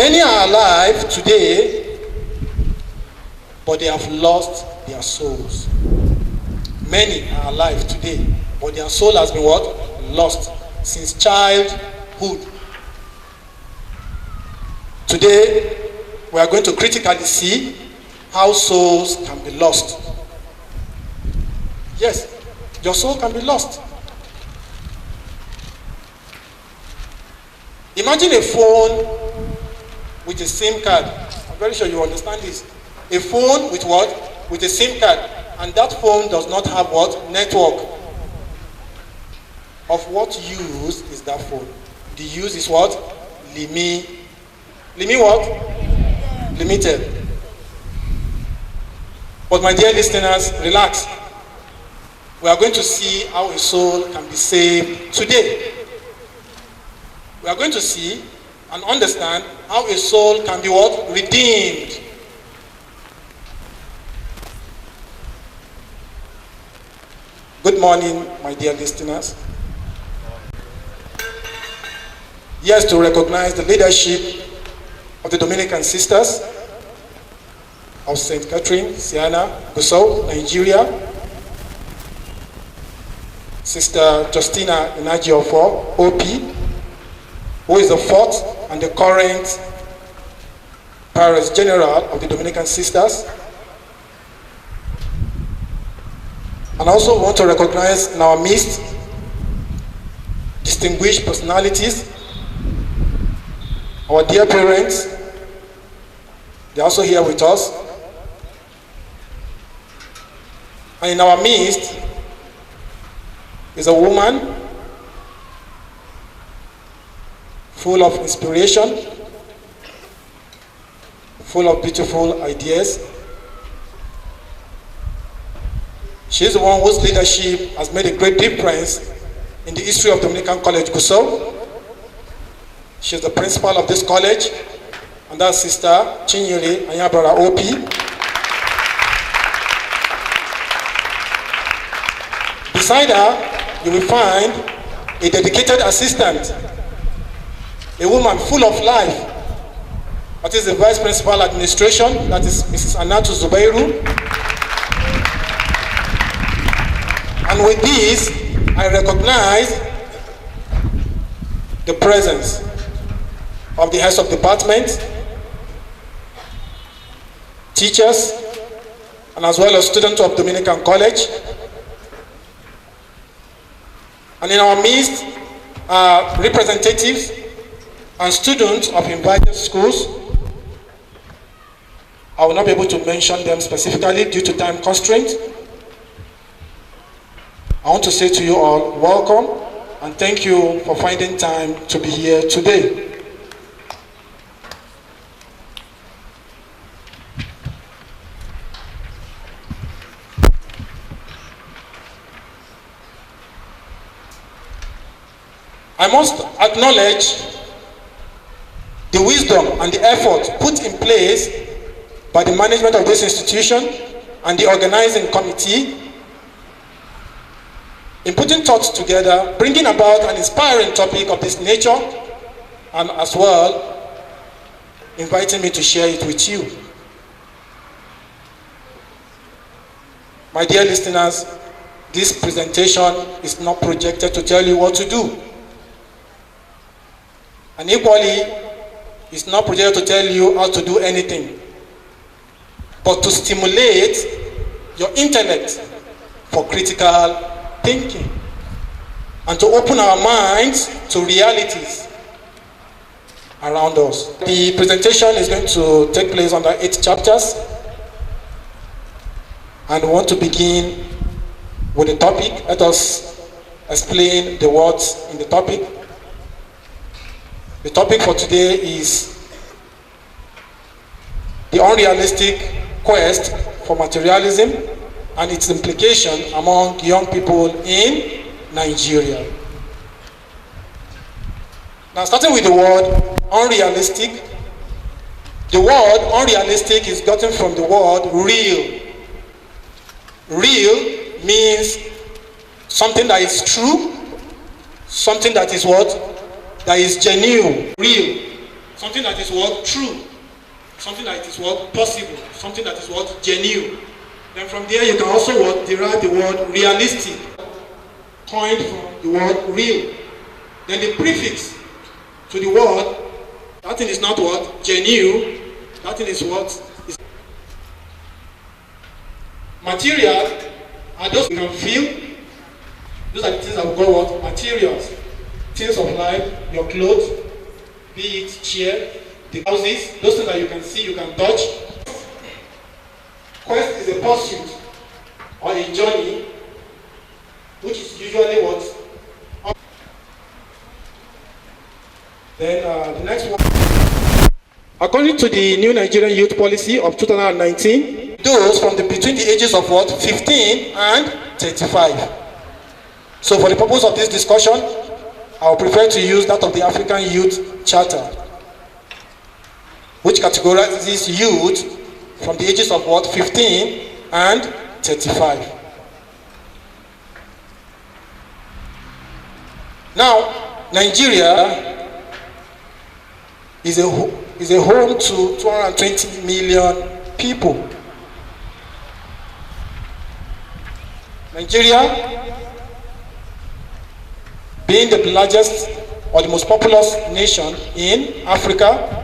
Many are alive today, but they have lost their souls. Many are alive today, but their soul has been what? Lost since childhood. Today, we are going to critically see how souls can be lost. Yes, your soul can be lost. Imagine a phone with a SIM card. I'm very sure you understand this. A phone with what? With a SIM card. And that phone does not have what? Network. Of what use is that phone? The use is what? What? Limited. But my dear listeners, relax. We are going to see how a soul can be saved today. We are going to see and understand how a soul can be what? Redeemed. Good morning, my dear listeners. Yes, to recognize the leadership of the Dominican Sisters of St. Catherine, Siena, Gusau, Nigeria. Sister Justina Inajiofo, OP, who is the fourth and the current Paris General of the Dominican Sisters. And also want to recognize in our midst distinguished personalities, our dear parents. They're also here with us. And in our midst is a woman full of inspiration, full of beautiful ideas. She's the one whose leadership has made a great difference in the history of Dominican College Gusau. She's the principal of this college, and that's Sister Chinyere Anyabara OP. Beside her, you will find a dedicated assistant, a woman full of life. That is the Vice Principal Administration, that is Mrs. Anatu Zubairu. And with this, I recognize the presence of the heads of department, teachers, and as well as students of Dominican College. And in our midst are representatives and students of invited schools. I will not be able to mention them specifically due to time constraints. I want to say to you all, welcome and thank you for finding time to be here today. I must acknowledge the wisdom and the effort put in place by the management of this institution and the organizing committee in putting thoughts together, bringing about an inspiring topic of this nature, and as well inviting me to share it with you. My dear listeners, this presentation is not projected to tell you what to do. And equally, it's not projected to tell you how to do anything, but to stimulate your intellect for critical thinking and to open our minds to realities around us. The presentation is going to take place under 8 chapters, and we want to begin with the topic. Let us explain the words in the topic. The topic for today is the unrealistic quest for materialism and its implication among young people in Nigeria. Now, starting with the word unrealistic. The word unrealistic is gotten from the word real. Real means something that is true, something that is what? That is genuine, real. something that is what? True, something that is what? Possible, something that is what? Genuine. Then from there you can also what? Derive the word realistic, coined from the word real. Then the prefix to the word, that thing is not what? Genuine, that thing is what? Is material are those you can feel. Those are the things that we call what? Materials. Things of life, your clothes, be it chair, the houses, those things that you can see, you can touch. Quest is a pursuit or a journey, which is usually what? Then the next one. According to the new Nigerian Youth Policy of 2019, those from between the ages of what? 15 and 35. So for the purpose of this discussion, I would prefer to use that of the African Youth Charter, which categorizes youth from the ages of what? 15 and 35. Now, Nigeria is a home to 220 million people. Nigeria, being the largest or the most populous nation in Africa,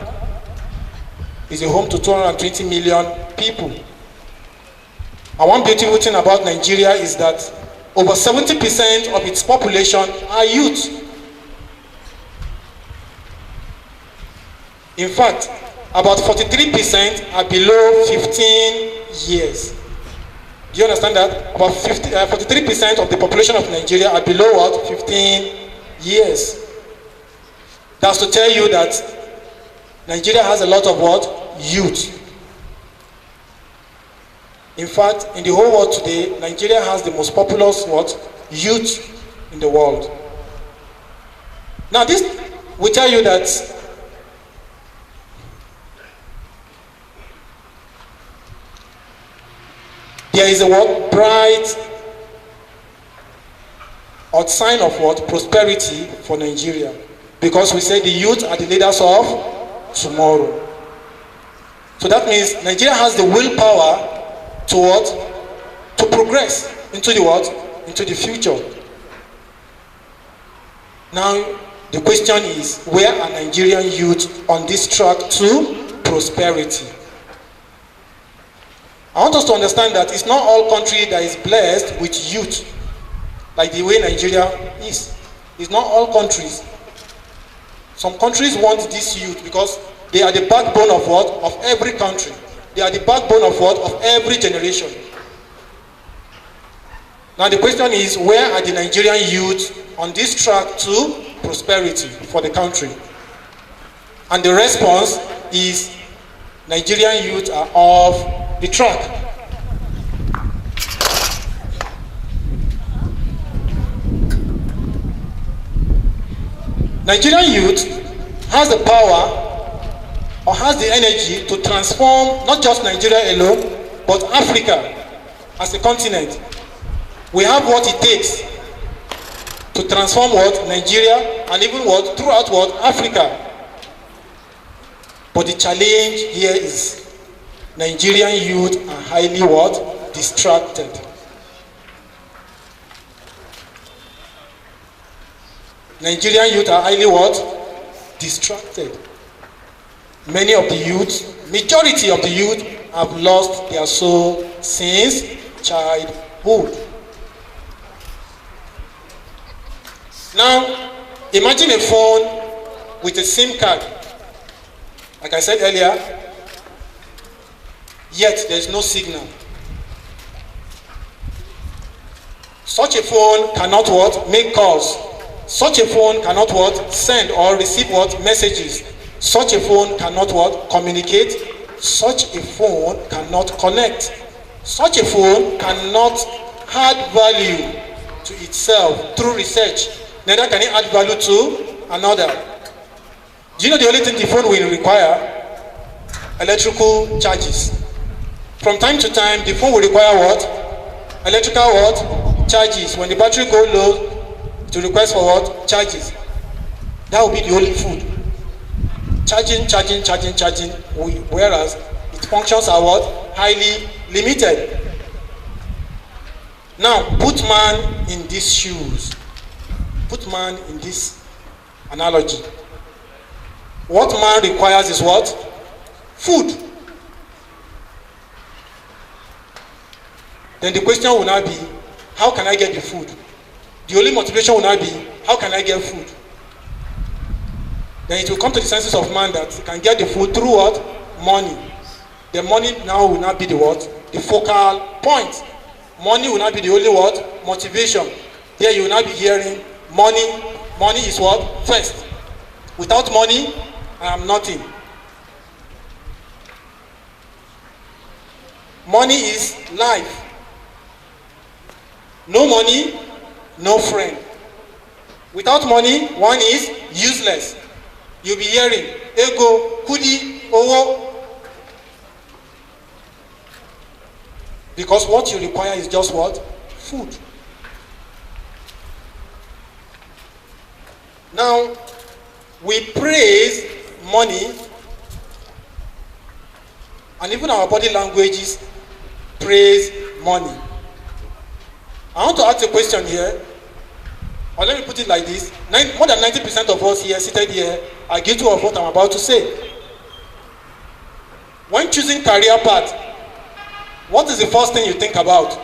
is a home to 220 million people. And one beautiful thing about Nigeria is that over 70% of its population are youth. In fact, about 43% are below 15 years. Do you understand that? About 43% of the population of Nigeria are below what? 15 years. That's to tell you that Nigeria has a lot of what? Youth. In fact, in the whole world today, Nigeria has the most populous what? Youth in the world. Now this will tell you that there is a what? Bright or sign of what? Prosperity for Nigeria. Because we say the youth are the leaders of tomorrow. So that means Nigeria has the willpower to what? To progress into the what? Into the future. Now the question is, where are Nigerian youth on this track to prosperity? I want us to understand that it's not all country that is blessed with youth like the way Nigeria is. It's not all countries. Some countries want this youth because they are the backbone of what? Of every country. They are the backbone of what? Of every generation. Now the question is, where are the Nigerian youth on this track to prosperity for the country? And the response is, Nigerian youth are off the track. Nigerian youth has the power or has the energy to transform not just Nigeria alone, but Africa as a continent. We have what it takes to transform what? Nigeria, and even what? Throughout what? Africa. But the challenge here is Nigerian youth are highly what? Distracted. Nigerian youth are highly what? Distracted. Many of the youth, majority of the youth have lost their soul since childhood. Now, imagine a phone with a SIM card. Like I said earlier, yet there is no signal. Such a phone cannot what? Make calls. Such a phone cannot what? Send or receive what? Messages. Such a phone cannot what? Communicate. Such a phone cannot connect. Such a phone cannot add value to itself through research. Neither can it add value to another. Do you know the only thing the phone will require? Electrical charges. From time to time, the phone will require what? Electrical what? Charges. When the battery goes low, to request for what? Charges. That will be the only food. charging, whereas its functions are what? Highly limited. Now, put man in these shoes. Put man in this analogy. What man requires is what? Food. Then the question will now be, how can I get the food? The only motivation will now be, how can I get food? Then it will come to the senses of man that he can get the food through what? Money. The money now will not be the what? The focal point. Money will not be the only what? Motivation. Here you will not be hearing money. Money is what? First. Without money, I am nothing. Money is life. No money, no friend. Without money, one is useless. You'll be hearing ego, kudi, owo. Because what you require is just what? Food. Now, we praise money, and even our body languages praise money. I want to ask a question here, or let me put it like this. More than 90% of us here, seated here, are guilty of what I'm about to say. When choosing career path, what is the first thing you think about?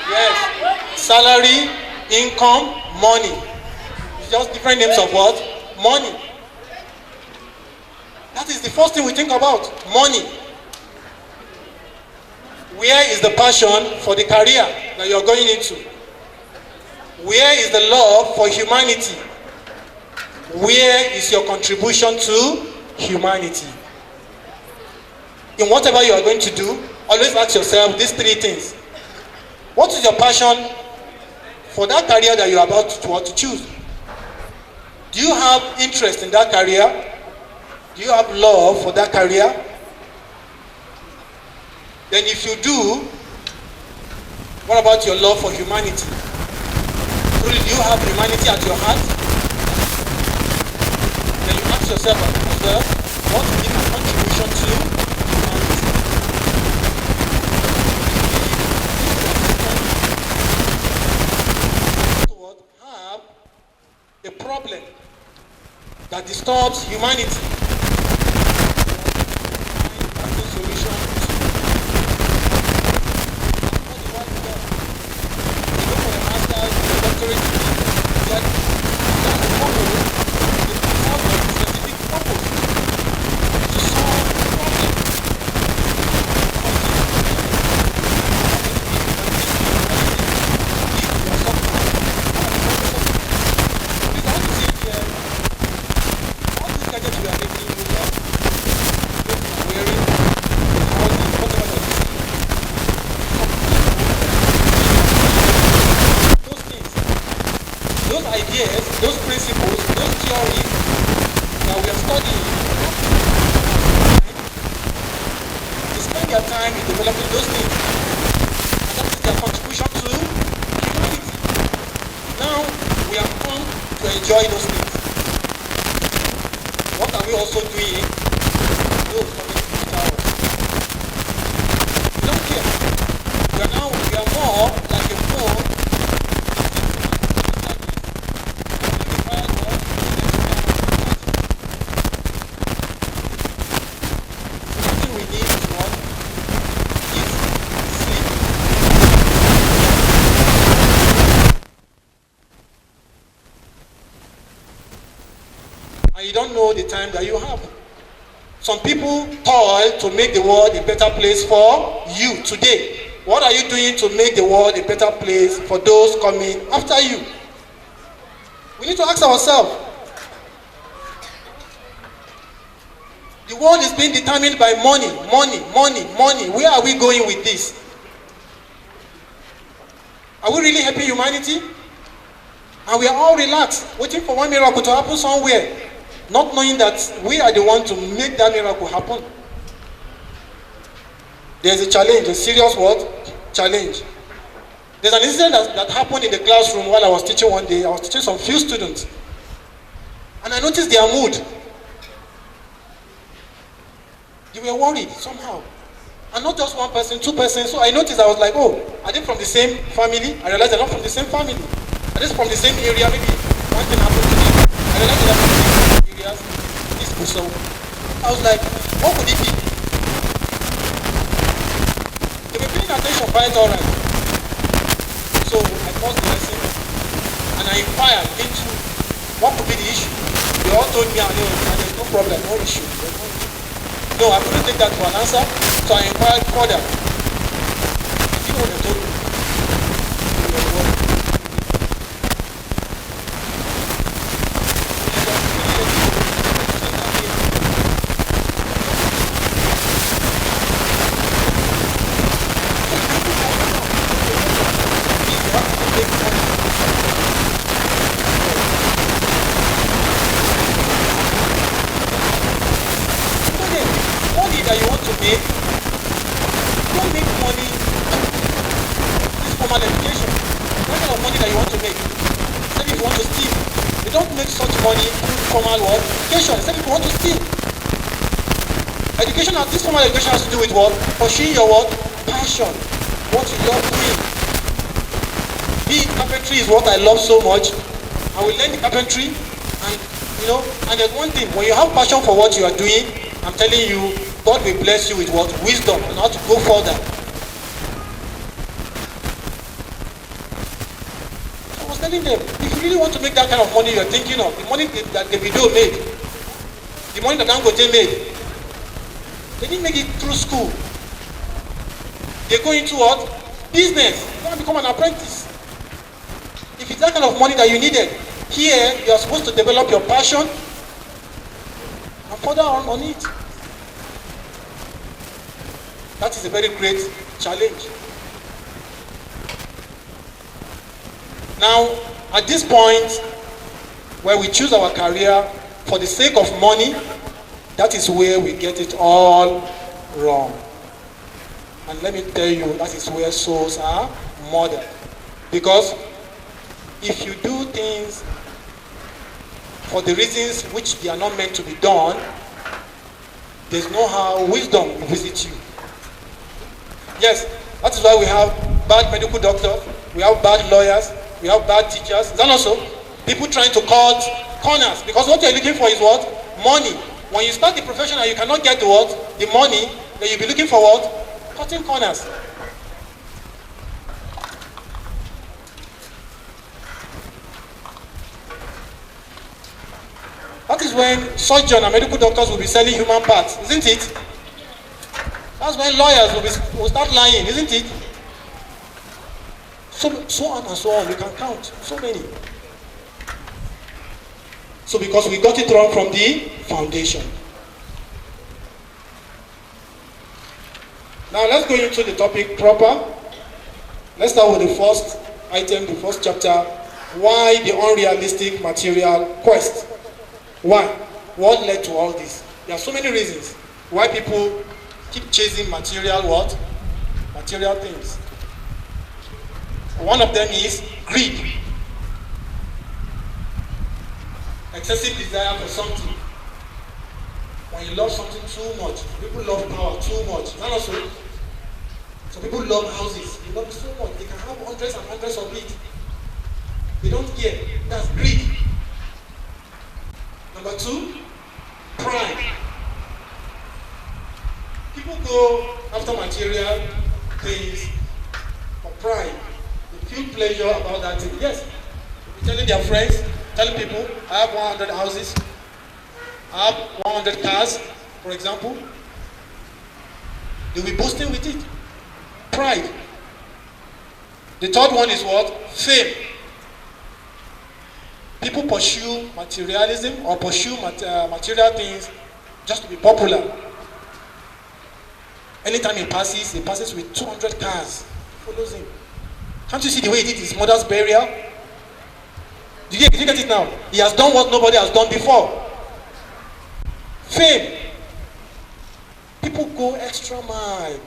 Yes, salary, income, money. It's just different names of what? Money. That is the first thing we think about, money. Where is the passion for the career that you're going into? Where is the love for humanity? Where is your contribution to humanity? In whatever you are going to do, always ask yourself these three things. What is your passion for that career that you are about to choose? Do you have interest in that career? Do you have love for that career? Then if you do, what about your love for humanity? Do you have humanity at your heart? Then you ask yourself as well, what is your contribution to humanity? To have a problem that disturbs humanity. Those principles, those theories that we are studying, they spend their time in developing those things. And that is their contribution to humanity. Now, we have come to enjoy those things. What are we also doing? Those coming to Star Wars. We don't care. We are more like a phone. And you don't know the time that you have. Some people toil to make the world a better place for you today. What are you doing to make the world a better place for those coming after you? We need to ask ourselves. The world is being determined by money. Where are we going with this? Are we really helping humanity? And we are all relaxed, waiting for one miracle to happen somewhere, not knowing that we are the ones to make that miracle happen. There's a challenge, a serious what? Challenge. There's an incident that happened in the classroom while I was teaching one day. I was teaching some few students. And I noticed their mood. They were worried somehow. And not just one person, two persons. So I noticed, I was like, oh, are they from the same family? I realized they're not from the same family. Are they from the same area? Maybe one thing happened to them. I realized they're from the same areas. This was so. I was like, what could it be? They were paying attention quite alright. So I paused the lesson and I inquired into what could be the issue. They all told me, there's no problem, no issue. No, I couldn't take that for an answer, so I inquired further. You know what they told me? That you want to make, don't make money. This formal education, what kind of money that you want to make? Say if you want to steal, you don't make such money through formal what? Education. Say if you want to steal. Education, this formal education has to do with what? Pursuing your what? Passion. What you love doing. Be it carpentry is what I love so much. I will learn the carpentry, and and there's one thing, when you have passion for what you are doing, I'm telling you, God will bless you with what? Wisdom and how to go further. So I was telling them, if you really want to make that kind of money you're thinking of, the money that the video made, the money that Dangote made, they didn't make it through school. They go into what? Business. You want to become an apprentice. If it's that kind of money that you needed, here you are supposed to develop your passion and further on it. That is a very great challenge. Now, at this point, where we choose our career for the sake of money, that is where we get it all wrong. And let me tell you, that is where souls are murdered. Because if you do things for the reasons which they are not meant to be done, there's no how wisdom will visit you. Yes, that is why we have bad medical doctors, we have bad lawyers, we have bad teachers. Is that also? People trying to cut corners, because what you're looking for is what? Money. When you start the profession and you cannot get the what? The money, then you'll be looking for what? Cutting corners. That is when surgeons and medical doctors will be selling human parts, isn't it? That's when lawyers will start lying, isn't it? So on and so on. You can count so many. So because we got it wrong from the foundation. Now let's go into the topic proper. Let's start with the first item, the first chapter. Why the unrealistic material quest? Why? What led to all this? There are so many reasons why people keep chasing material what? Material things. One of them is greed. Excessive desire for something. When you love something too much, people love power too much. Not also. Some people love houses. They love it so much. They can have hundreds and hundreds of it. They don't care. That's greed. Number two, pride. People go after material things for pride. They feel pleasure about that thing. Yes. They're telling their friends, telling people, I have 100 houses, I have 100 cars, for example. They'll be boasting with it. Pride. The third one is what? Fame. People pursue materialism or pursue material things just to be popular. Anytime he passes with 200 cars. Follows him. Can't you see the way he did his mother's burial? Did you get it now? He has done what nobody has done before. Fame. People go extra mile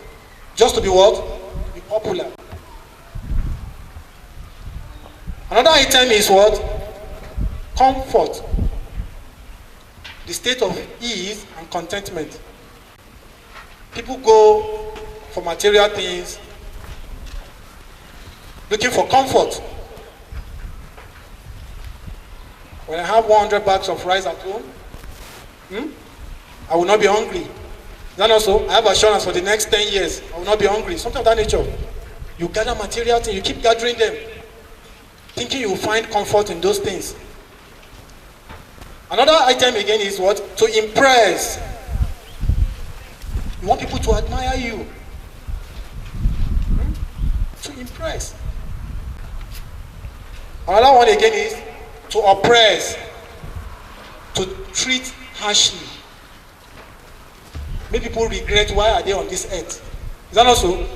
just to be what? To be popular. Another item is what? Comfort. The state of ease and contentment. People go for material things, looking for comfort. When I have 100 bags of rice at home, I will not be hungry. Then also, I have assurance for the next 10 years, I will not be hungry. Something of that nature. You gather material things, you keep gathering them, thinking you will find comfort in those things. Another item again is what? To impress. You want people to admire you. To impress. Another one again is to oppress. To treat harshly. Make people regret why are they on this earth. Is that also?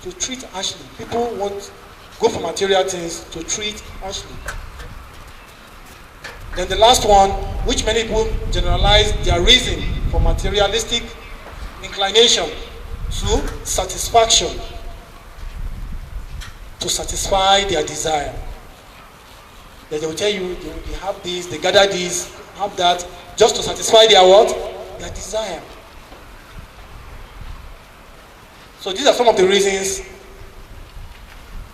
To treat harshly. People want go for material things to treat harshly. Then the last one, which many people generalize their reason for materialistic inclination to satisfaction, to satisfy their desire. That they will tell you they have this, they gather this, have that, just to satisfy their what? Their desire. So these are some of the reasons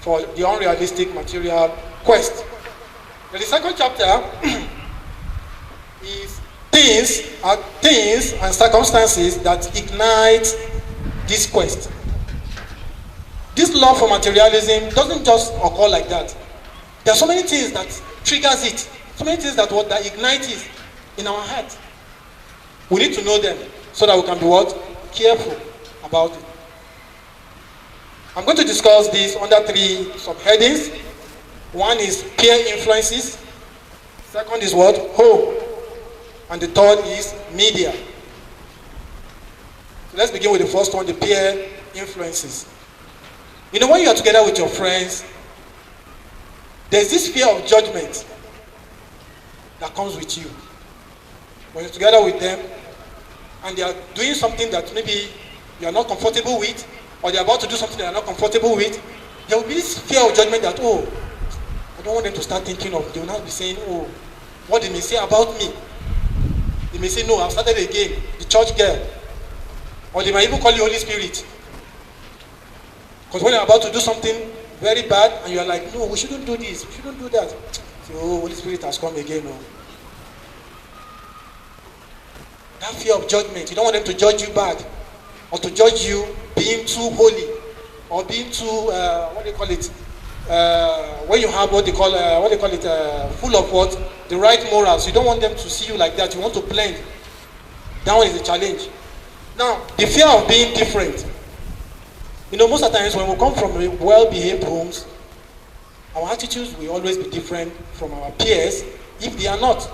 for the unrealistic material quest. The second chapter is things and circumstances that ignite this quest. This love for materialism doesn't just occur like that. There are so many things that triggers it, so many things that ignite it in our heart. We need to know them so that we can be what? Careful about it. I'm going to discuss this under 3 subheadings. One is peer influences. Second is what? Home. And the third is media. So let's begin with the first one, the peer influences. You know, when you are together with your friends, there's this fear of judgment that comes with you. When you're together with them and they are doing something that maybe you are not comfortable with, or they're about to do something that you are not comfortable with, there will be this fear of judgment that, oh, I don't want them to start thinking of, they will not be saying, oh, what they may say about me. They may say, no, I've started again, the church girl. Or they might even call you Holy Spirit. Because when you're about to do something very bad, and you're like, no, we shouldn't do this, we shouldn't do that. Say, oh, Holy Spirit has come again. Oh. That fear of judgment, you don't want them to judge you bad, or to judge you being too holy, or being too, what do you call it? When you have what they call it, full of what? The right morals. You don't want them to see you like that. You want to blend. That one is a challenge. Now, the fear of being different. You know, most of the times when we come from well-behaved homes, our attitudes will always be different from our peers if they are not.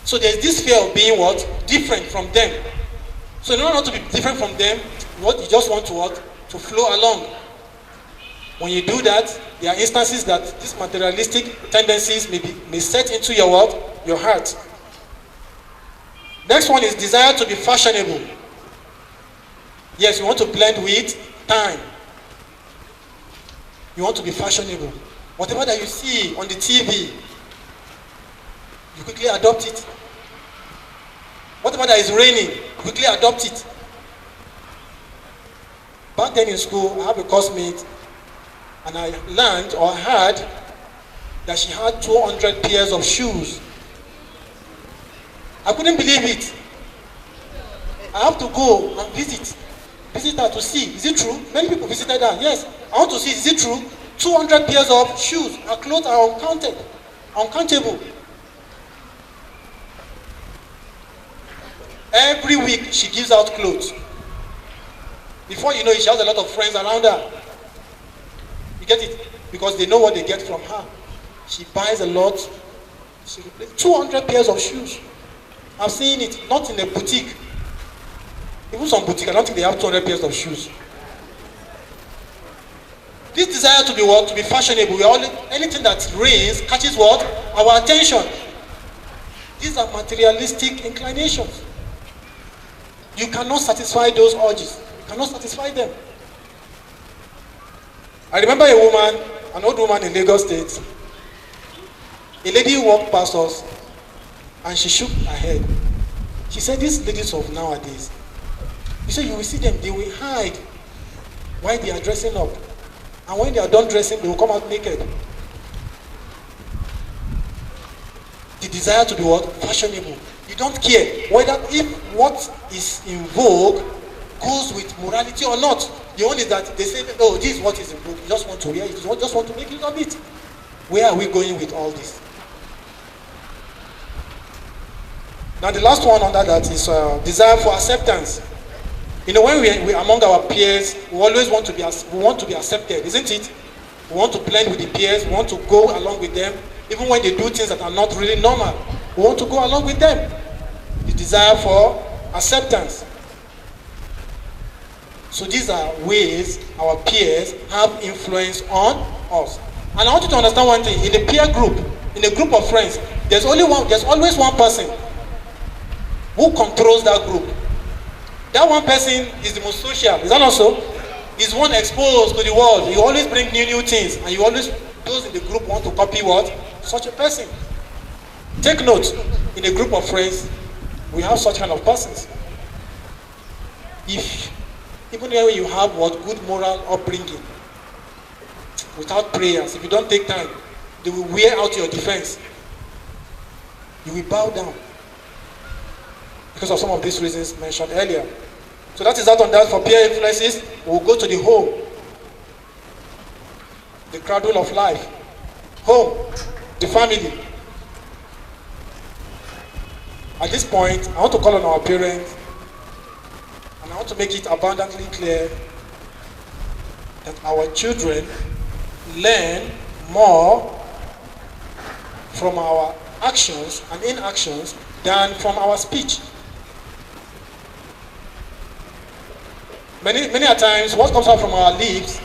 So there's this fear of being what? Different from them. So in order not to be different from them, what you just want to what? To flow along. When you do that, there are instances that these materialistic tendencies may set into your what? Your heart. Next one is desire to be fashionable. Yes, you want to blend with time. You want to be fashionable. Whatever that you see on the TV, you quickly adopt it. Whatever that is raining, you quickly adopt it. Back then in school, I have a classmate, and I learned or heard that she had 200 pairs of shoes. I couldn't believe it. I have to go and visit her to see. Is it true? Many people visited her. Yes, I want to see. Is it true? 200 pairs of shoes. Her clothes are uncountable. Every week she gives out clothes. Before you know it, she has a lot of friends around her. You get it? Because they know what they get from her. She buys a lot. She replaces 200 pairs of shoes. I've seen it, not in a boutique. Even some boutique, I don't think they have 200 pairs of shoes. This desire to be what? To be fashionable. Anything that rains catches what? Our attention. These are materialistic inclinations. You cannot satisfy those urges. You cannot satisfy them. I remember a woman, an old woman in Lagos State. A lady walked past us and she shook her head. She said, these ladies of nowadays, you say you will see them, they will hide while they are dressing up. And when they are done dressing, they will come out naked. The desire to be what? Fashionable. You don't care whether if what is in vogue goes with morality or not. The only that they say, oh, this is what is in vogue. You just want to wear it. You just want to make use of it. Where are we going with all this? Now the last one under that is desire for acceptance. You know, when we among our peers, we always want to be accepted, isn't it? We want to blend with the peers. We want to go along with them, even when they do things that are not really normal. We want to go along with them. The desire for acceptance. So these are ways our peers have influence on us. And I want you to understand one thing: in a peer group, in a group of friends, there's always one person who controls that group. That one person is the most social. Is that not so? He's one exposed to the world. You always bring new things, and you always, those in the group want to copy what? Such a person. Take note, in a group of friends, we have such kind of persons. Even when you have what good moral upbringing, without prayers, if you don't take time, they will wear out your defense. You will bow down because of some of these reasons mentioned earlier. So that is that on that for peer influences. We'll go to the home, the cradle of life. Home, the family. At this point, I want to call on our parents, and I want to make it abundantly clear that our children learn more from our actions and inactions than from our speech. Many a times, what comes out from our lips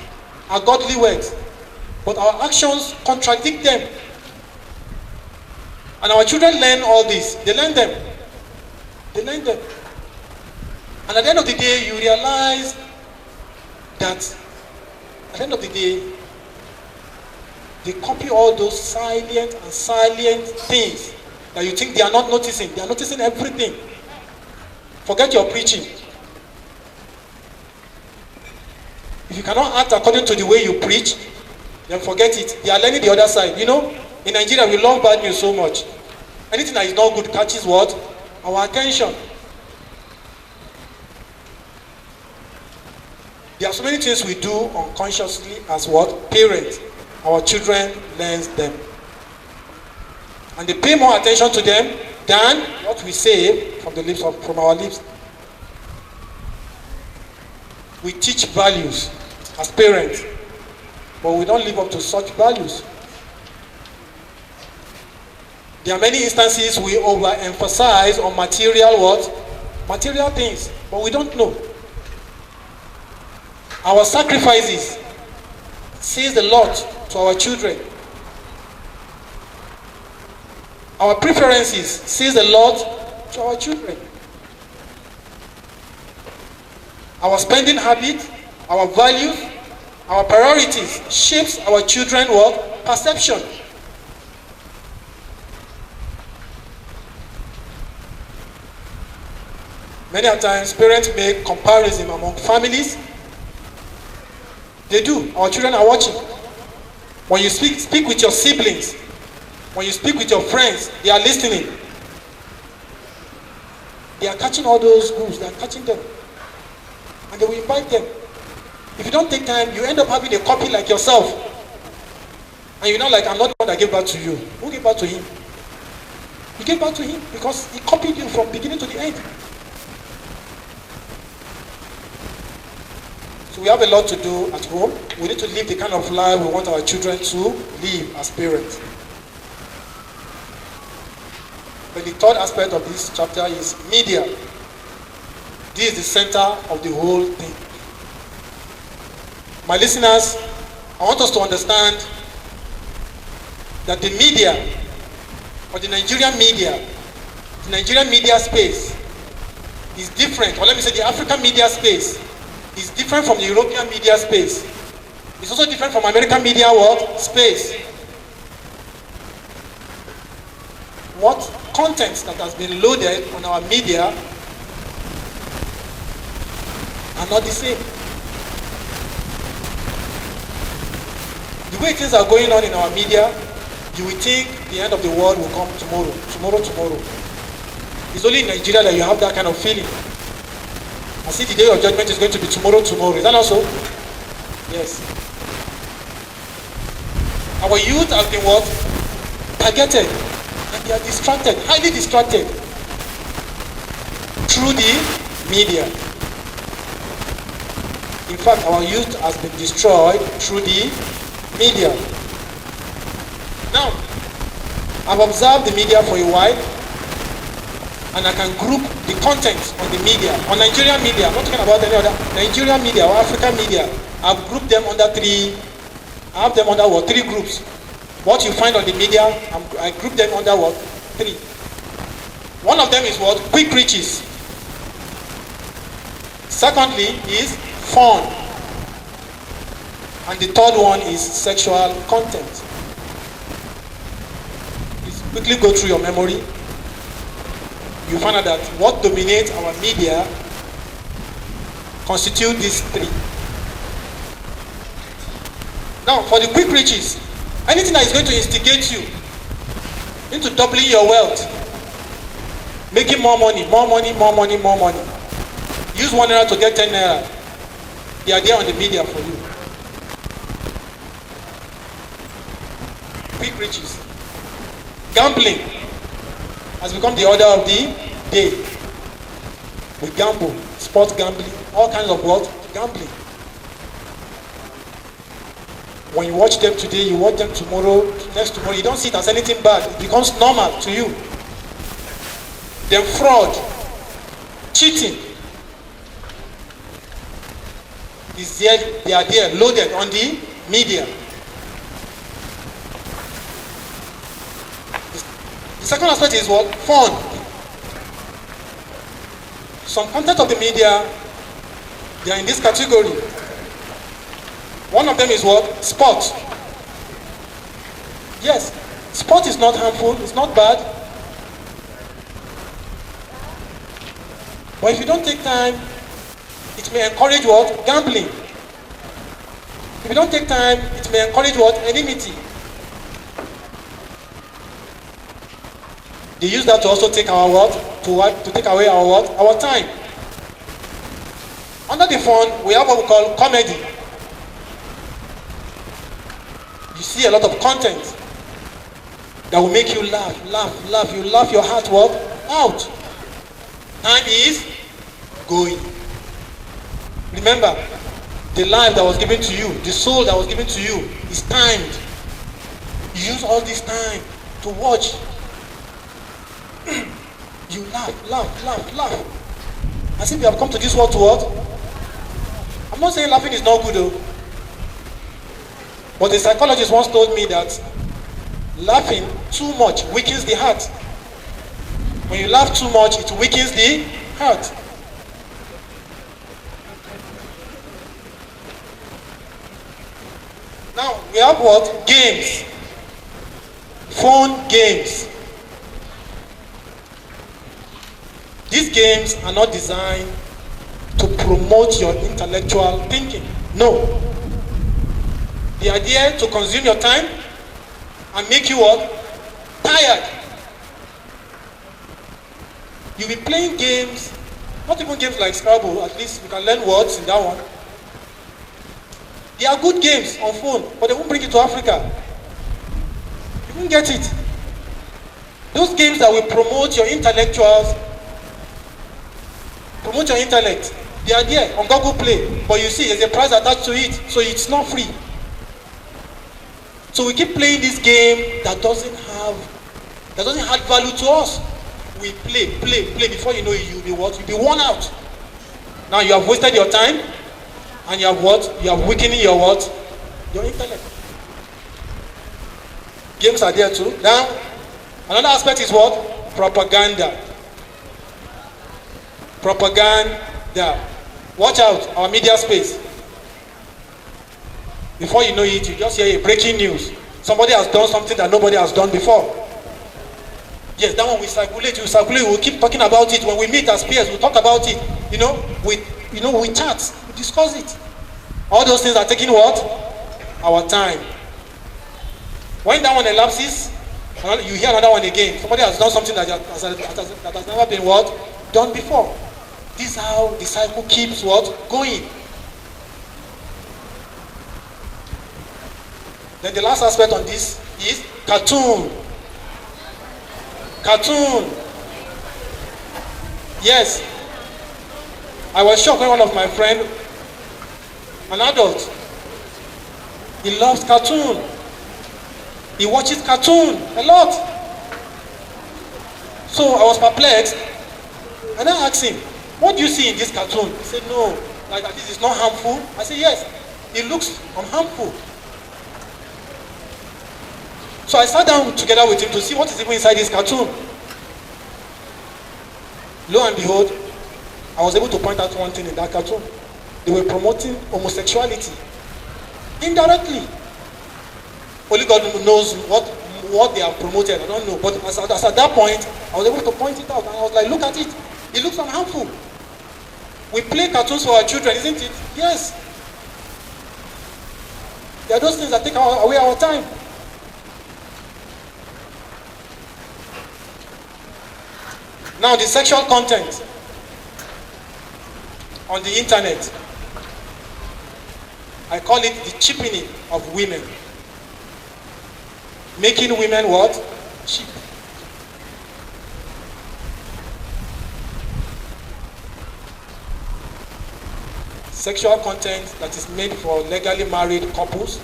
are godly words, but our actions contradict them. And our children learn all this. They learn them. And at the end of the day, you realize that at the end of the day, they copy all those silent things that you think they are not noticing. They are noticing everything. Forget your preaching. If you cannot act according to the way you preach, then forget it. They are learning the other side. You know, in Nigeria, we love bad news so much. Anything that is not good catches what? Our attention. There are so many things we do unconsciously as what? Parents. Our children learn them. And they pay more attention to them than what we say from our lips. We teach values as parents, but we don't live up to such values. There are many instances we overemphasize on material what? Material things, but we don't know. Our sacrifices says a lot to our children. Our preferences says a lot to our children. Our spending habit, our values, our priorities shapes our children what? Perception. Many times parents make comparison among families. They do. Our children are watching. When you speak with your siblings, when you speak with your friends, they are listening. They are catching all those moves, they are catching them. And they will invite them. If you don't take time, you end up having a copy like yourself. And you're not like, I'm not the one that gave back to you. Who gave back to him? You gave back to him because he copied you from beginning to the end. So we have a lot to do at home. We need to live the kind of life we want our children to live as parents. But the third aspect of this chapter is media. This is the center of the whole thing. My listeners, I want us to understand that the media, or the Nigerian media space is different, or let me say the African media space is different from the European media space. It's also different from American media what? Space. What content that has been loaded on our media are not the same. The way things are going on in our media, you will think the end of the world will come tomorrow. It's only in Nigeria that you have that kind of feeling. I see the day of judgment is going to be tomorrow. Is that also? Yes. Our youth have been what? Targeted. And they are distracted, highly distracted. Through the media. In fact, our youth has been destroyed through the media. Now, I've observed the media for a while, and I can group the content on the media, on Nigerian media, I'm not talking about any other, Nigerian media or African media. I've grouped them under three groups. What you find on the media, I group them under what? Three. One of them is what? Quick reaches. Secondly is fun. And the third one is sexual content. Please quickly go through your memory. You find out that what dominates our media constitute these three. Now, for the quick riches, anything that is going to instigate you into doubling your wealth, making more money. Use 1 naira to get 10 naira. They are there on the media for you. Quick riches. Gambling has become the order of the day. We gamble, sports gambling, all kinds of what? Gambling. When you watch them today, you watch them tomorrow, next tomorrow, you don't see it as anything bad. It becomes normal to you. Then fraud, cheating, is there, they are there, loaded on the media. The second aspect is what? Fun. Some content of the media, they are in this category. One of them is what? Sport. Yes, sport is not harmful, it's not bad. But if you don't take time, it may encourage what? Gambling. If you don't take time, it may encourage what? Enmity. They use that to also take our what? To take away our what? Our time. Under the fun, we have what we call comedy. You see a lot of content that will make you laugh. You laugh your heart what? Out. Time is going. Remember, the life that was given to you, the soul that was given to you is timed. You use all this time to watch. You laugh. As if you have come to this world to what? I'm not saying laughing is not good though. But a psychologist once told me that laughing too much weakens the heart. When you laugh too much, it weakens the heart. Now, we have what? Games. Phone games. These games are not designed to promote your intellectual thinking. No. The idea to consume your time and make you what? Tired. You'll be playing games, not even games like Scrabble, at least you can learn words in that one. They are good games on phone, but they won't bring it to Africa. You won't get it. Those games that will promote your intellectuals, promote your intellect, they are there on Google Play, but you see there's a price attached to it, so it's not free. So we keep playing this game that doesn't add value to us. We play. Before you know it, you'll be what? You'll be worn out. Now you have wasted your time, and you have what? You have weakening your what? Your intellect. Games are there too. Now, another aspect is what? Propaganda. Propaganda. Watch out, our media space. Before you know it, you just hear a breaking news. Somebody has done something that nobody has done before. Yes, that one we circulate, we'll keep talking about it. When we meet as peers, we'll talk about it. We chat, we discuss it. All those things are taking what? Our time. When that one elapses, you hear another one again. Somebody has done something that has never been what? Done before. This is how the cycle keeps what? Going. Then the last aspect on this is cartoon. Cartoon. Yes. I was shocked when one of my friends, an adult, he loves cartoon. He watches cartoon a lot. So I was perplexed, and I asked him, what do you see in this cartoon? He said, no, like this is not harmful. I said, yes, it looks unharmful. So I sat down together with him to see what is even inside this cartoon. Lo and behold, I was able to point out one thing in that cartoon. They were promoting homosexuality indirectly. Only God knows what they have promoted. I don't know. But as at that point, I was able to point it out. And I was like, look at it. It looks unharmful. We play cartoons for our children, isn't it? Yes. There are those things that take away our time. Now, the sexual content on the internet, I call it the cheapening of women. Making women what? Cheap. Sexual content that is made for legally married couples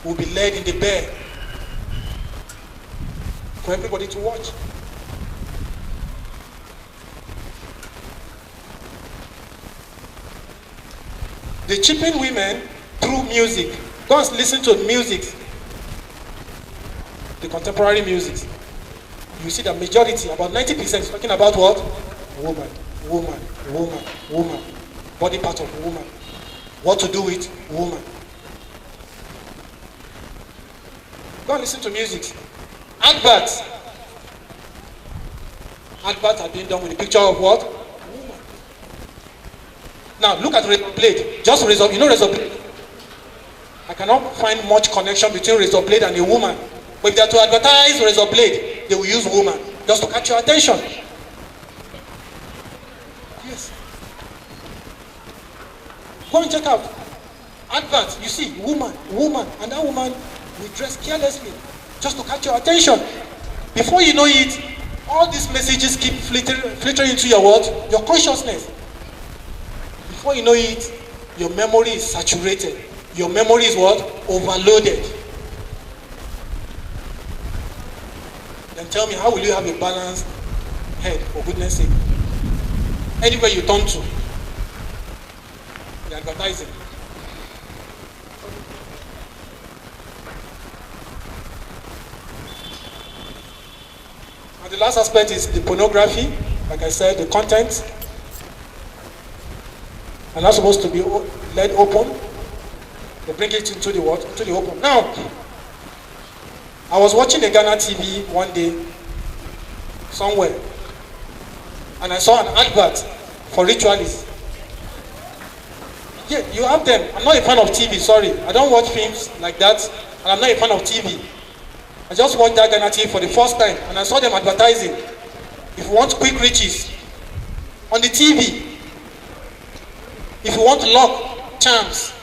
will be laid in the bed for everybody to watch. They cheapen women through music. Go and listen to music, the contemporary music. You see the majority, about 90%, is talking about what? Woman, woman, woman, woman. Body part of woman. What to do with woman. Go and listen to music. Adverts. Adverts are being done with a picture of what? Woman. Now look at razor blade. Just razor, razor blade. I cannot find much connection between razor blade and a woman. But if they are to advertise razor blade, they will use woman just to catch your attention. Yes. Go and check out. Adverts, you see, woman, and that woman will dress carelessly just to catch your attention. Before you know it, all these messages keep filtering into your what? Your consciousness. Before you know it, your memory is saturated. Your memory is what? Overloaded. Then tell me, how will you have a balanced head, for goodness sake? Anywhere you turn to, the advertising. And the last aspect is the pornography. Like I said, the content are not supposed to be let open. They bring it into the what? Into the open. Now, I was watching the Ghana TV one day, somewhere, and I saw an advert for ritualists. Yeah, you have them. I'm not a fan of TV, sorry. I don't watch films like that, and I'm not a fan of TV. I just watched that Ghana TV for the first time, and I saw them advertising. If you want quick riches, on the TV. If you want luck, charms,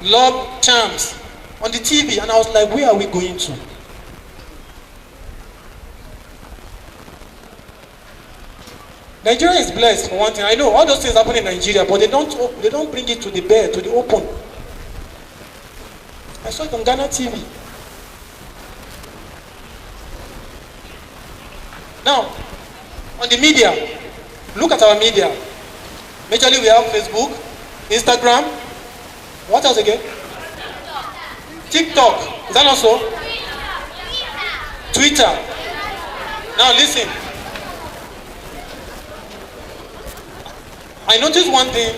love charms on the TV, and I was like, where are we going to? Nigeria is blessed for one thing. I know all those things happen in Nigeria, but they don't bring it to the bare, to the open. I saw it on Ghana TV. Now, on the media, look at our media. Majorly we have Facebook, Instagram, what else again? TikTok. Is that not so? Twitter. Now listen. I noticed one thing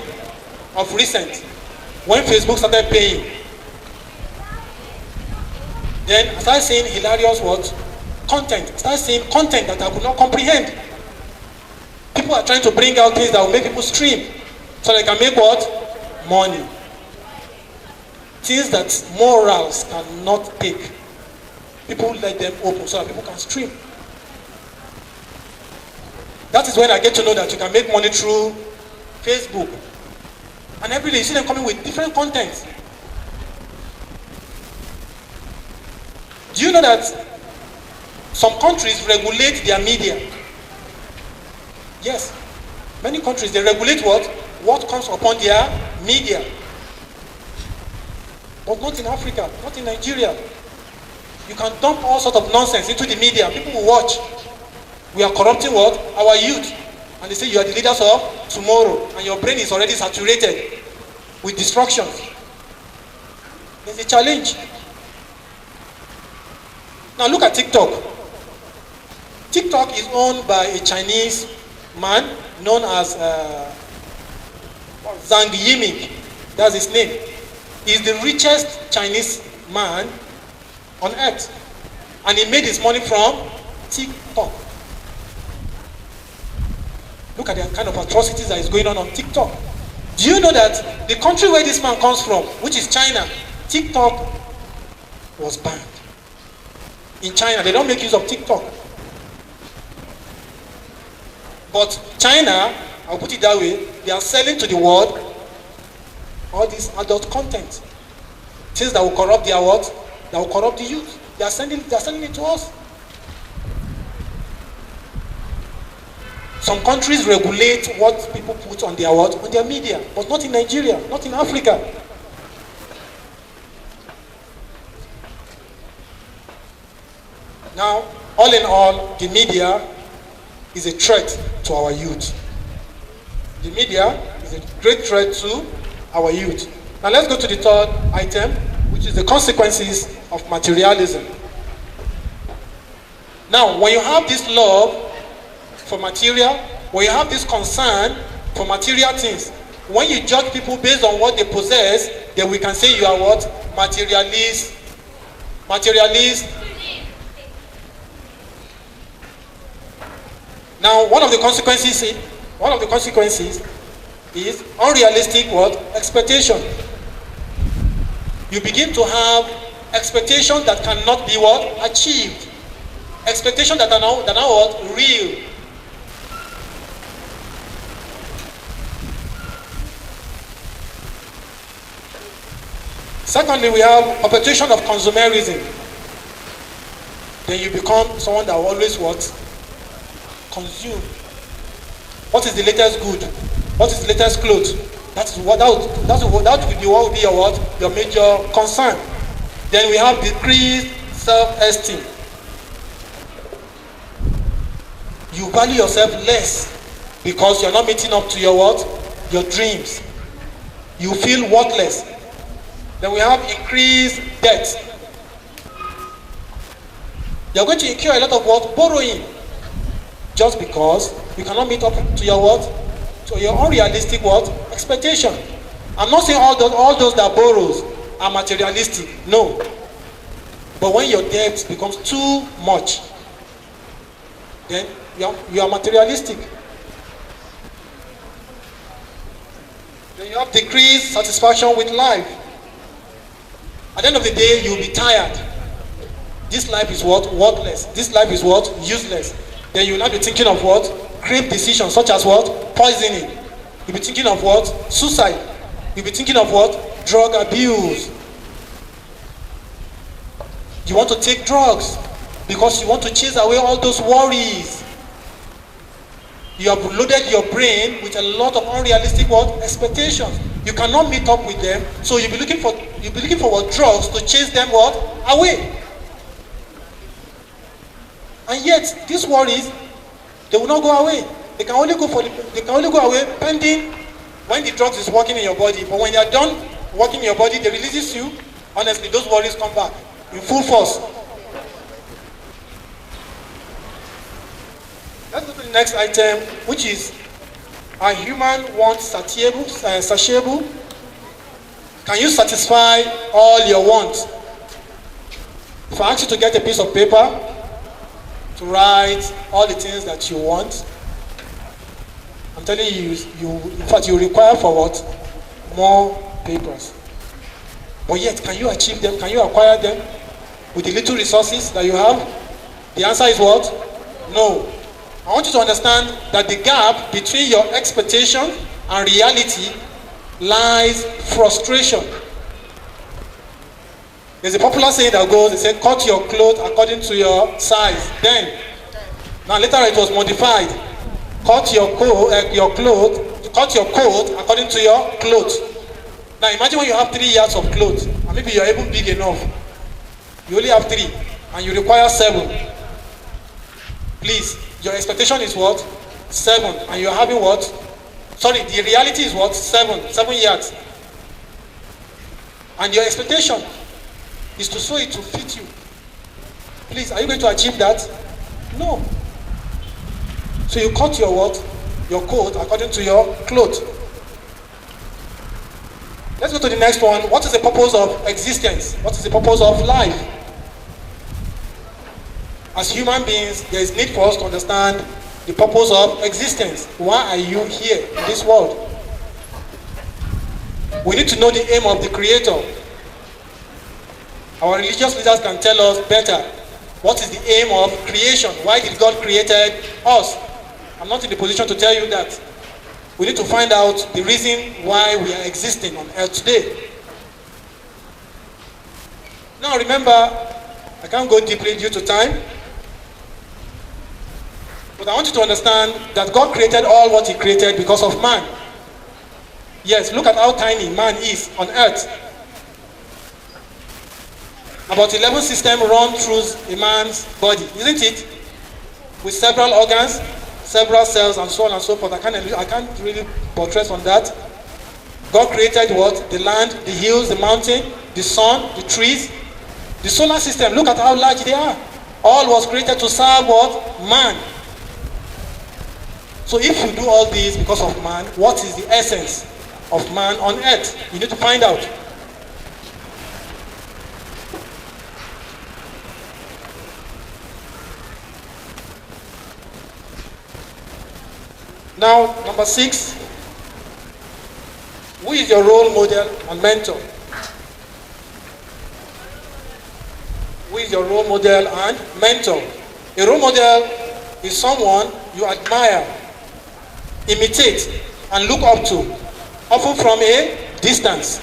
of recent. When Facebook started paying, then I started seeing hilarious what? Content. I started seeing content that I could not comprehend. People are trying to bring out things that will make people stream so they can make what? Money. Things that morals cannot take. People let them open so that people can stream. That is when I get to know that you can make money through Facebook. And every day you see them coming with different content. Do you know that some countries regulate their media? Yes. Many countries, they regulate what? What comes upon their media. But not in Africa, not in Nigeria. You can dump all sorts of nonsense into the media. People will watch. We are corrupting what? Our youth. And they say you are the leaders of tomorrow. And your brain is already saturated with distractions. There's a challenge. Now look at TikTok. TikTok is owned by a Chinese man known as Zhang Yiming. That's his name. He's the richest Chinese man on earth. And he made his money from TikTok. Look at the kind of atrocities that is going on TikTok. Do you know that the country where this man comes from, which is China, TikTok was banned. In China, they don't make use of TikTok. But China, I'll put it that way, they are selling to the world all this adult content. Things that will corrupt their what? That will corrupt the youth. They are sending it to us. Some countries regulate what people put on their what? On their media, but not in Nigeria, not in Africa. Now, all in all, the media is a threat to our youth. The media is a great threat to our youth. Now let's go to the third item, which is the consequences of materialism. Now, when you have this love for material, when you have this concern for material things, when you judge people based on what they possess, then we can say you are what? Materialist. Materialist. Now, one of the consequences is unrealistic what? Expectation. You begin to have expectations that cannot be what? Achieved. Expectations that are now what? Real. Secondly, we have perpetuation of consumerism. Then you become someone that will always what? Consume. What is the latest good? What is the latest clothes? That will be what will be your what? Your major concern. Then we have decreased self-esteem. You value yourself less because you're not meeting up to your what? Your dreams. You feel worthless. Then we have increased debt. You're going to incur a lot of what? Borrowing. Just because you cannot meet up to your what? To your unrealistic what? Expectation. I'm not saying all those that borrows are materialistic. No. But when your debt becomes too much, then you are materialistic. Then you have decreased satisfaction with life. At the end of the day, you'll be tired. This life is what? Worthless. This life is what? Useless. Then you'll not be thinking of what? Grave decisions such as what? Poisoning. You'll be thinking of what? Suicide. You'll be thinking of what? Drug abuse. You want to take drugs because you want to chase away all those worries. You have loaded your brain with a lot of unrealistic what? Expectations. You cannot meet up with them, so you'll be looking for what? Drugs to chase them what? Away. And yet, these worries, they will not go away. They can only go away pending when the drugs is working in your body. But when they are done working in your body, they releases you. Honestly, those worries come back in full force. Let's go to the next item, which is a human wants satiable. Can you satisfy all your wants? If I ask you to get a piece of paper to write all the things that you want, I'm telling you, in fact, you require for what? More papers. But yet, can you achieve them? Can you acquire them with the little resources that you have? The answer is what? No. I want you to understand that the gap between your expectation and reality lies frustration. There's a popular saying that goes, they say, cut your clothes according to your size. Then, now later it was modified. Cut your coat according to your clothes. Now imagine when you have 3 years of clothes, and maybe you're even big enough. You only have 3, and you require 7. Please, your expectation is what? 7, and you're having what? Sorry, the reality is what? 7 years. And your expectation is to sew it to fit you. Please, are you going to achieve that? No. So you cut your what? Your coat according to your clothes. Let's go to the next one. What is the purpose of existence? What is the purpose of life? As human beings, there is need for us to understand the purpose of existence. Why are you here in this world? We need to know the aim of the Creator. Our religious leaders can tell us better what is the aim of creation. Why did God created us? I'm not in the position to tell you that. We need to find out the reason why we are existing on earth today. Now remember, I can't go deeply due to time, but I want you to understand that God created all what He created because of man. Yes, look at how tiny man is on earth. About 11 systems run through a man's body, isn't it? With several organs, several cells, and so on and so forth. I can't really buttress on that. God created what? The land, the hills, the mountain, the sun, the trees, the solar system. Look at how large they are. All was created to serve what? Man. So if you do all this because of man, what is the essence of man on earth? You need to find out. Now, number 6, who is your role model and mentor? Who is your role model and mentor? A role model is someone you admire, imitate, and look up to, often from a distance.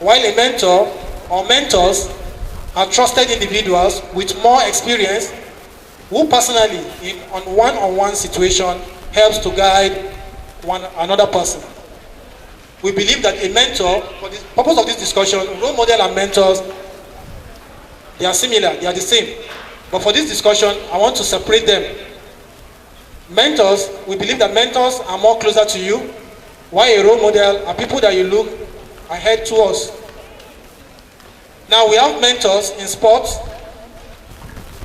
While a mentor or mentors are trusted individuals with more experience who personally, on one-on-one situation, helps to guide another person. We believe that a mentor, for the purpose of this discussion, role model and mentors, they are similar, they are the same. But for this discussion, I want to separate them. Mentors, we believe that mentors are more closer to you, while a role model are people that you look ahead towards. Now we have mentors in sports.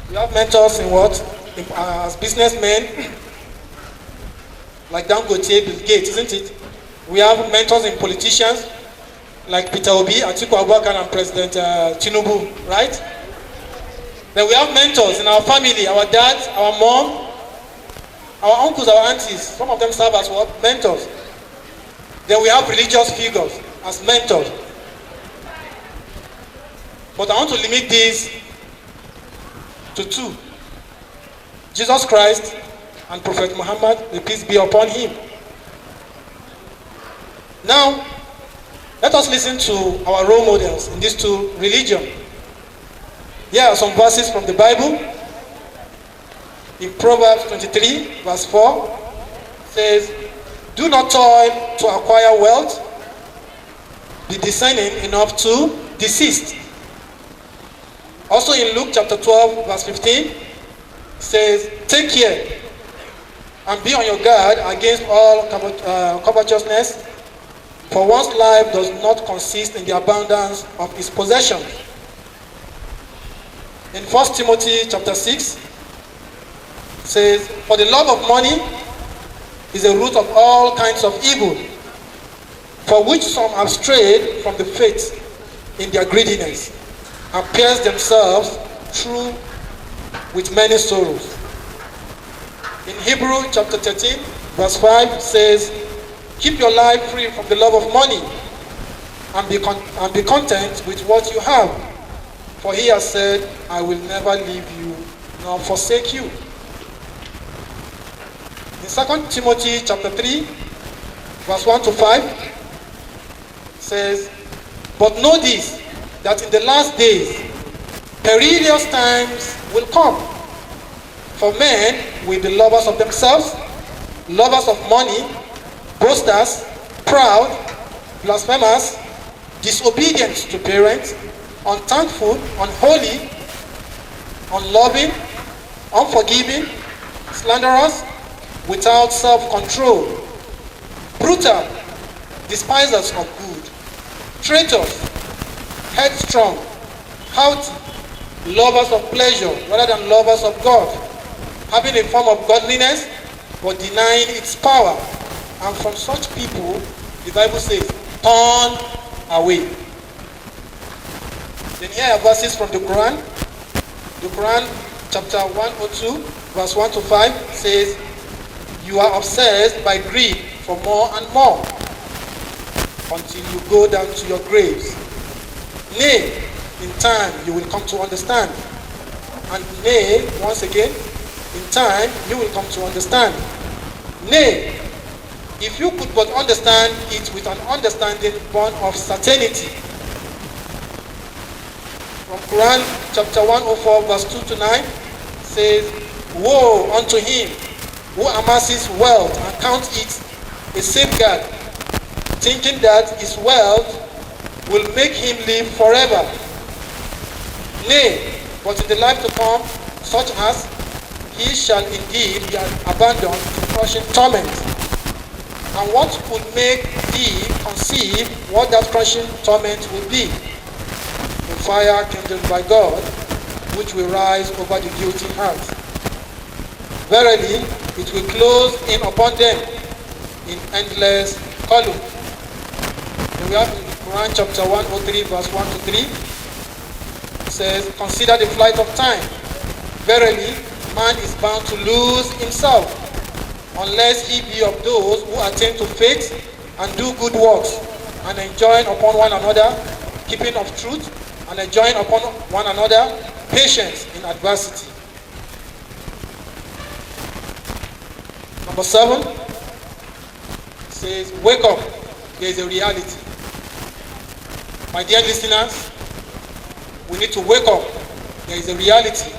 We have mentors in what? As businessmen, like Dangote, Bill Gates, isn't it? We have mentors in politicians, like Peter Obi, Atiku Abubakar, and President Tinubu, right? Then we have mentors in our family, our dad, our mom, our uncles, our aunties. Some of them serve as what? Mentors. Then we have religious figures as mentors. But I want to limit this to 2. Jesus Christ and Prophet Muhammad, the peace be upon him. Now, let us listen to our role models in these 2 religions. Here are some verses from the Bible. In Proverbs 23, verse 4, it says, "Do not toil to acquire wealth, be discerning enough to desist." Also in Luke chapter 12, verse 15, it says, "Take care and be on your guard against all covetousness, for one's life does not consist in the abundance of his possessions." In 1 Timothy chapter 6, it says, "For the love of money is the root of all kinds of evil. For which some have strayed from the faith in their greediness, and pierced themselves through with many sorrows. In Hebrew chapter 13, verse 5 says, keep your life free from the love of money, and be content with what you have. For he has said, I will never leave you nor forsake you. In 2 Timothy chapter 3, verse 1 to 5 says, but know this, that in the last days perilous times will come. For men will be lovers of themselves, lovers of money, boasters, proud, blasphemers, disobedient to parents, unthankful, unholy, unloving, unforgiving, slanderers, without self-control, brutal, despisers of good, traitors, headstrong, haughty, lovers of pleasure rather than lovers of God, having a form of godliness but denying its power. And from such people, the Bible says, turn away. Then here are verses from the Quran. The Quran chapter 102, verse 1 to 5 says, you are obsessed by greed for more and more until you go down to your graves. Nay, in time you will come to understand. And nay, once again, in time you will come to understand. Nay, if you could but understand it with an understanding born of certainty. From Quran chapter 104 verse 2 to 9 says, woe unto him who amasses wealth and counts it a safeguard, thinking that his wealth will make him live forever. Nay, but in the life to come, such as he shall indeed be abandoned to crushing torment. And what could make thee conceive what that crushing torment will be? The fire kindled by God, which will rise over the guilty heart. Verily, it will close in upon them in endless column. And we have in Quran chapter 103 verse 1 to 3. It says, consider the flight of time. Verily, man is bound to lose himself, unless he be of those who attain to faith and do good works, and enjoin upon one another keeping of truth, and enjoin upon one another patience in adversity. Number 7 says, wake up, there is a reality. My dear listeners, we need to wake up. There is a reality.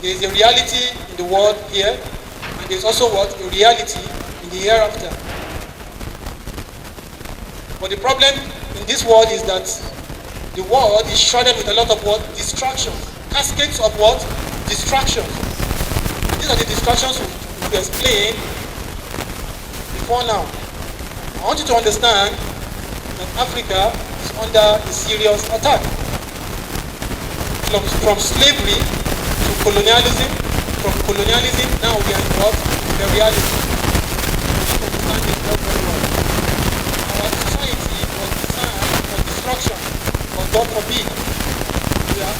There is a reality in the world here, and there is also a reality in the hereafter. But the problem in this world is that the world is shrouded with a lot of distractions. Cascades of distractions. These are the distractions we explained before now. I want you to understand that Africa is under a serious attack. From slavery to colonialism, from colonialism, now we are in what? Imperialism. We need to understand this very well. Our society was designed for destruction, but God forbid, we are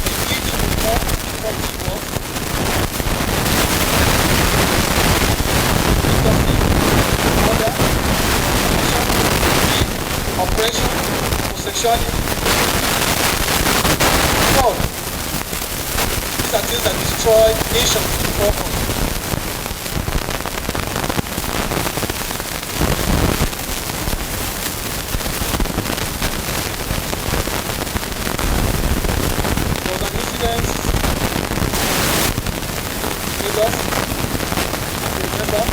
engaging in more destructive work. Oppression, homosexuality. God. These are things that destroy nations before us. There was an incident in Lagos. If you remember,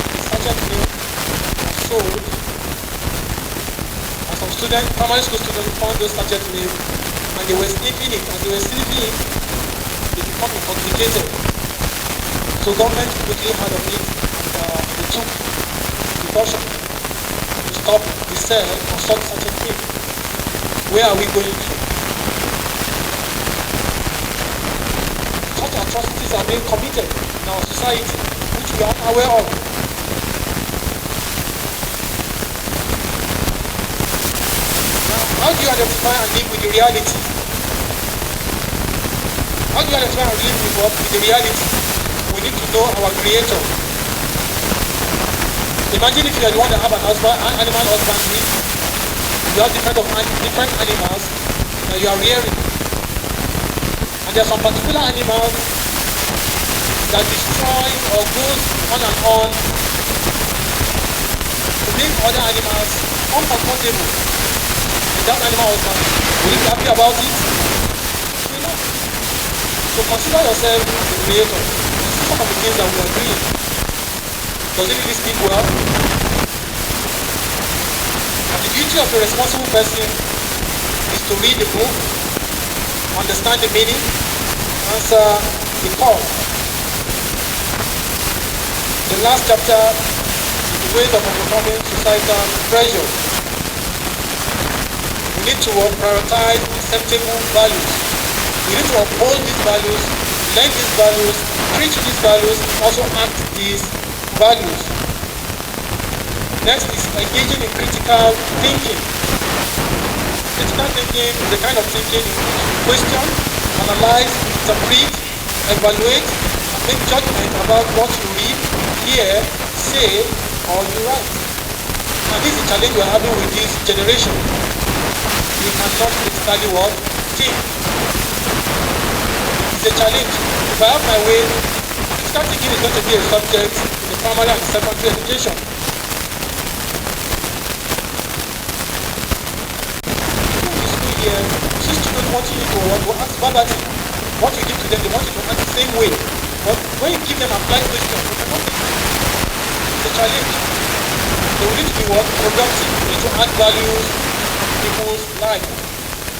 the sergeant milk was sold. And some students, primary school students, found those sergeant milk. And they were sleeping it, and they were sleeping it, they become intoxicated. So government quickly heard of it, and they took precaution to stop the sale of such certain things. Where are we going to? Such atrocities are being committed in our society, which we are unaware of. How do you identify and live with the reality? How do you identify and live with the reality? We need to know our Creator. Imagine if you are the one that have an animal husbandry. You have different animals that you are rearing. And there are some particular animals that destroy or goes on and on to make other animals uncomfortable. And that animal husband, will you be happy about it? You know. So consider yourself the creator. See some of the things that we are doing. Does it really speak well? And the duty of a responsible person is to read the book, understand the meaning, answer the call. The last chapter is the ways of overcoming societal pressure. We need to prioritize acceptable values. We need to uphold these values, learn these values, preach these values, also act these values. Next is engaging in critical thinking. Critical thinking is the kind of thinking in which you question, analyze, interpret, evaluate, and make judgment about what you read, hear, say, or you write. And this is the challenge we are having with this generation. We cannot critically what? Think. It's a challenge. If I have my way, critical thinking is going to be a subject in the primary and secondary education. Since children want you to ask verbatim, what you give to them, they want you to act the same way. But when you give them applied questions, they cannot think. It's a challenge. They will need to be what? Productive. You need to add values to people's lives.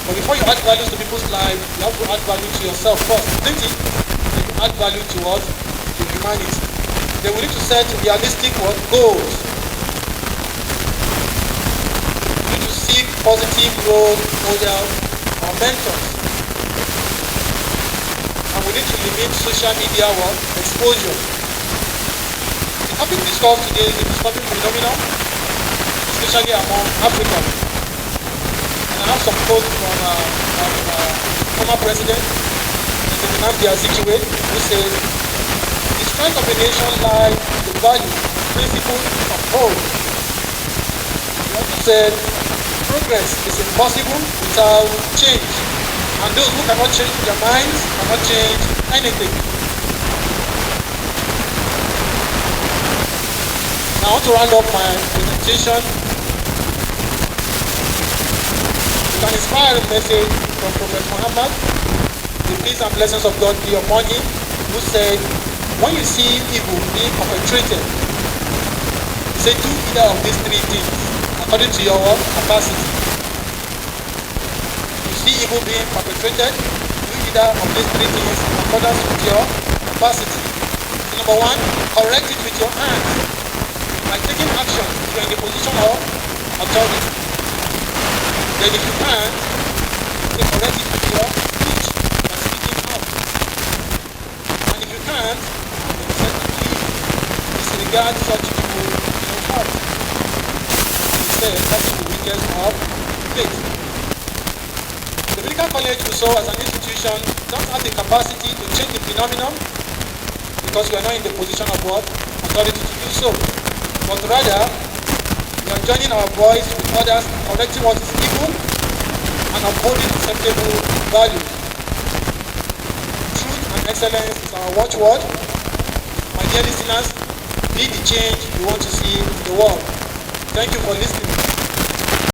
But before you add values to people's lives, you have to add value to yourself first, isn't it? Then you add value to what? To humanity. Then we need to set realistic what? Goals. Seek positive role models or mentors. And we need to limit social media exposure. The topic discussed today is a disturbing phenomenon, especially among Africans. And I have some quotes from former president, Mr. Nnamdi Azikiwe, who says, "The strength of a nation lies in the values, principles of hope." He also said, "Progress is impossible without change, and those who cannot change their minds cannot change anything." Now I want to round up my presentation. You can inspire a message from Prophet Muhammad, the peace and blessings of God be upon him, who said, "When you see evil being perpetrated, say do either of these three things according to your capacity." You see evil being perpetrated, do either of these three things in accordance with your capacity. So number one, correct it with your hands by taking action if you are in the position of authority. Then if you can't, you correct it with your speech by speaking out. And if you can't, then secondly, disregard such people in your heart. That is the weakest of faith. The medical college we saw as an institution don't have the capacity to change the phenomenon because we are not in the position of what? Authority to do so. But rather, we are joining our voice with others, correcting what is evil and upholding acceptable values. Truth and excellence is our watchword. My dear listeners, be the change we want to see in the world. Thank you for listening.